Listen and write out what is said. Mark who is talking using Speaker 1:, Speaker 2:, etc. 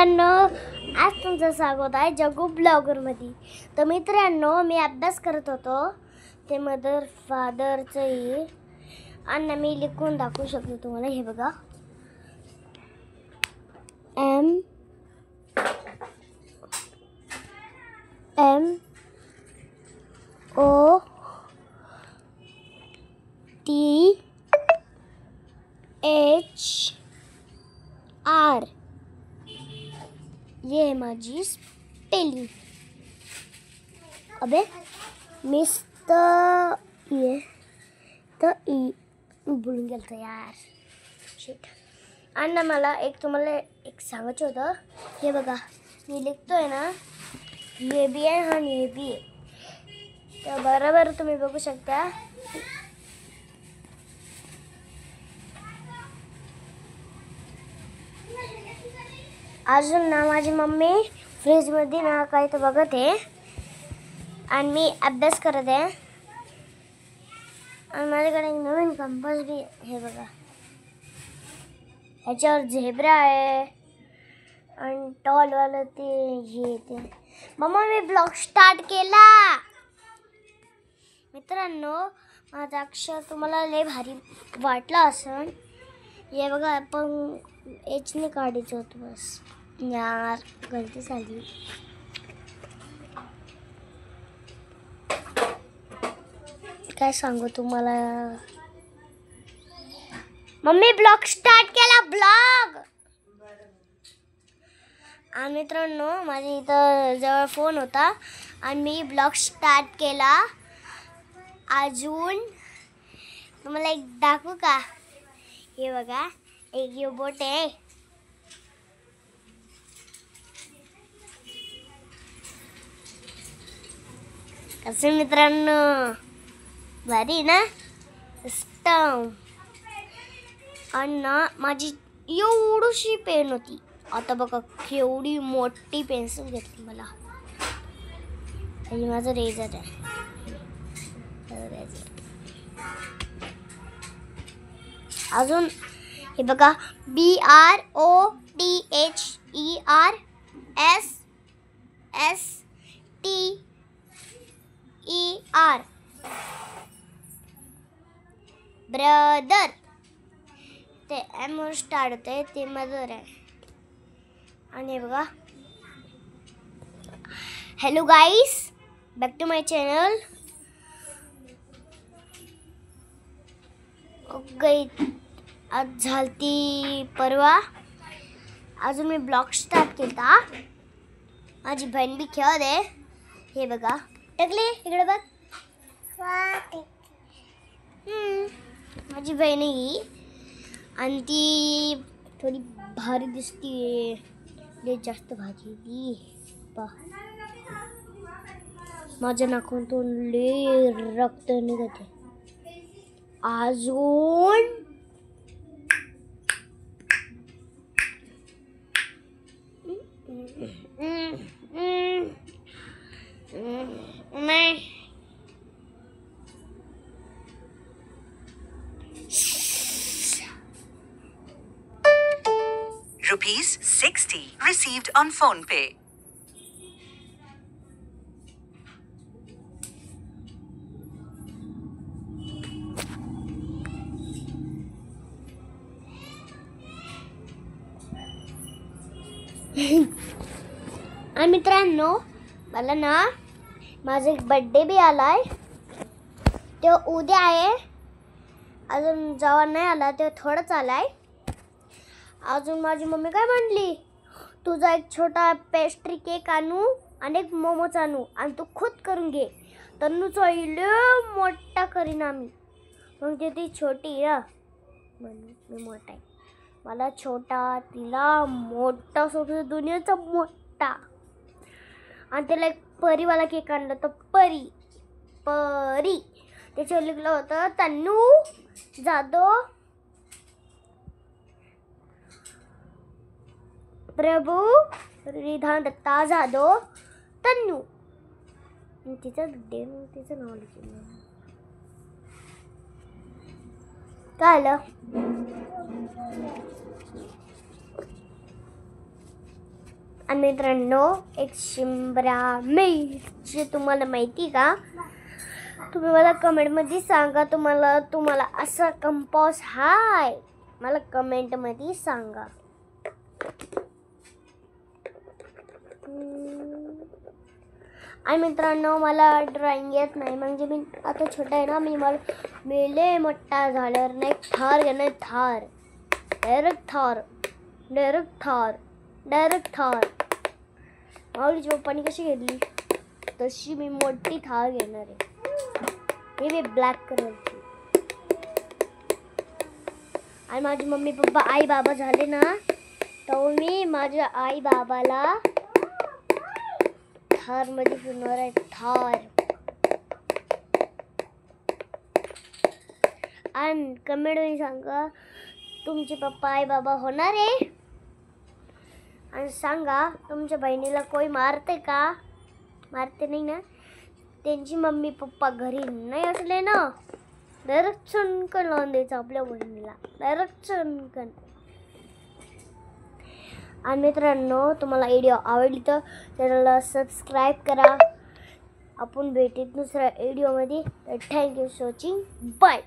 Speaker 1: मित्रांनो, आज तुमचं स्वागत आहे जगू ब्लॉगरमध्ये. तर मित्रांनो, मी अभ्यास करत होतो ते मदर फादरचं आणि मी लिखून दाखवू शकतो तुम्हाला. हे बघा, MOTHR ये माझी स्पेलिंग. अबे मिस्टर ये तर ई बोलून गेलं यार, शिट. आणि मला तुम्हाला एक सांगायचं होतं. हे बघा, मी लिखतोय ना, ये बी आहे आणि ये बी आहे. तर बरोबर तुम्ही बघू शकता. अजून ना माझी मम्मी फ्रीजमध्ये ना काही तर बघत आहे आणि मी अभ्यास करत आहे. आणि माझ्याकडे एक नवीन कंपास बी आहे. हे बघा, ह्याच्यावर झेब्रा आहे आणि टॉलवालं ते मम्मा मी ब्लॉग स्टार्ट केला. मित्रांनो, माझा अक्षर तुम्हाला लय भारी वाटला असेल. हे बघा, आपण एचने काढायचं होतं. बस यार, गलती झाली. काय सांगू तुम्हाला. मम्मी ब्लॉग स्टार्ट केला, ब्लॉग. आणि मित्रांनो, माझ्या इथं जवळ फोन होता आणि मी ब्लॉग स्टार्ट केला. अजून तुम्हाला एक दाखवू का. हे बघा, एक बोट आहे. कसं मित्रांनो, भारी ना सिस्टम. आणि ना माझी एवढीशी पेन होती, आता बघा केवढी मोठी पेन्सिल घेतली मला. आणि माझं रेझर आहे. अजून हे बघा, BROTHERSSTER ब्रदर. ते एम वर स्टार्ट होते, ते मदर आहे. आणि हे बघा, hello guys, back to my channel. आज झालती परवा. अजून मी ब्लॉग स्टार्ट केला. माझी बहीण बी खेळत आहे. हे बघा, टकले इकडे बघ. माझी बहीण ही आणि ती थोडी भारी दिसते. लय जास्त भारी ती. माझ्या नाकातून लय रक्त निघते. अजून
Speaker 2: ₹60 received on PhonePe.
Speaker 1: आणि मित्रांनो, मला ना माझा एक बर्थडे बी आलाय. तो उद्या आहे. अजून जेव्हा नाही आला ते थोडंच आलाय. अजून माझी मम्मी काय म्हणली, तुझा एक छोटा पेस्ट्री केक आणू आणि एक मोमोज आणू आणि तू खुद करून घे. तन्नूचा लय मोठा करीन आम्ही. मग ती छोटी आहे म्हणून मी मोठा आहे. मला छोटा, तिला मोठा, सोबत दुनियाचा मोठा. आणि त्याला एक परीवाला केक आणला. तर परी त्याच्यावर लिहिलं होतं तन्नू जाधव प्रभू रिधान दत्ता जाधव तन्नू. तिचं नाव लिहिलं. काय आलं. आणि मित्रांनो, एक शिमला मिरची तुम्हाला माहिती का? तुम्ही मला कमेंटमध्ये सांगा, तुम्हाला असा कंपास हाय, मला कमेंटमध्ये सांगा. आणि मित्रांनो, मला ड्रॉइंग येत नाही, म्हणजे मी आता छोटा आहे ना, मी लय मोठा झाल्यावर नाही थार घेणार. डायरेक्ट थार. माऊलीच्या पप्पानी कशी घेतली तशी मी मोठी थार घेणार आहे, हे बी ब्लॅक कलरची. आणि माझे मम्मी पप्पा आई बाबा झाले ना, तर मी माझ्या आई बाबाला थार मध्ये फिरणार आहे, थार. आणि कमेंट मध्ये सांगा तुमचे पप्पा आई बाबा होणार आहे. आणि सांगा तुमच्या बहिणीला कोणी मारते का? मारते नाही ना? त्यांची मम्मी पप्पा घरी नाही असले ना, डायरेक्ट चणकन लावून द्यायचं आपल्या बहिणीला, डायरेक्ट चणकन. आणि मित्रांनो, तुम्हाला व्हिडिओ आवडली तर चॅनलला सबस्क्राईब करा. आपण भेटू दुसऱ्या व्हिडिओमध्ये. Thank you for watching. बाय.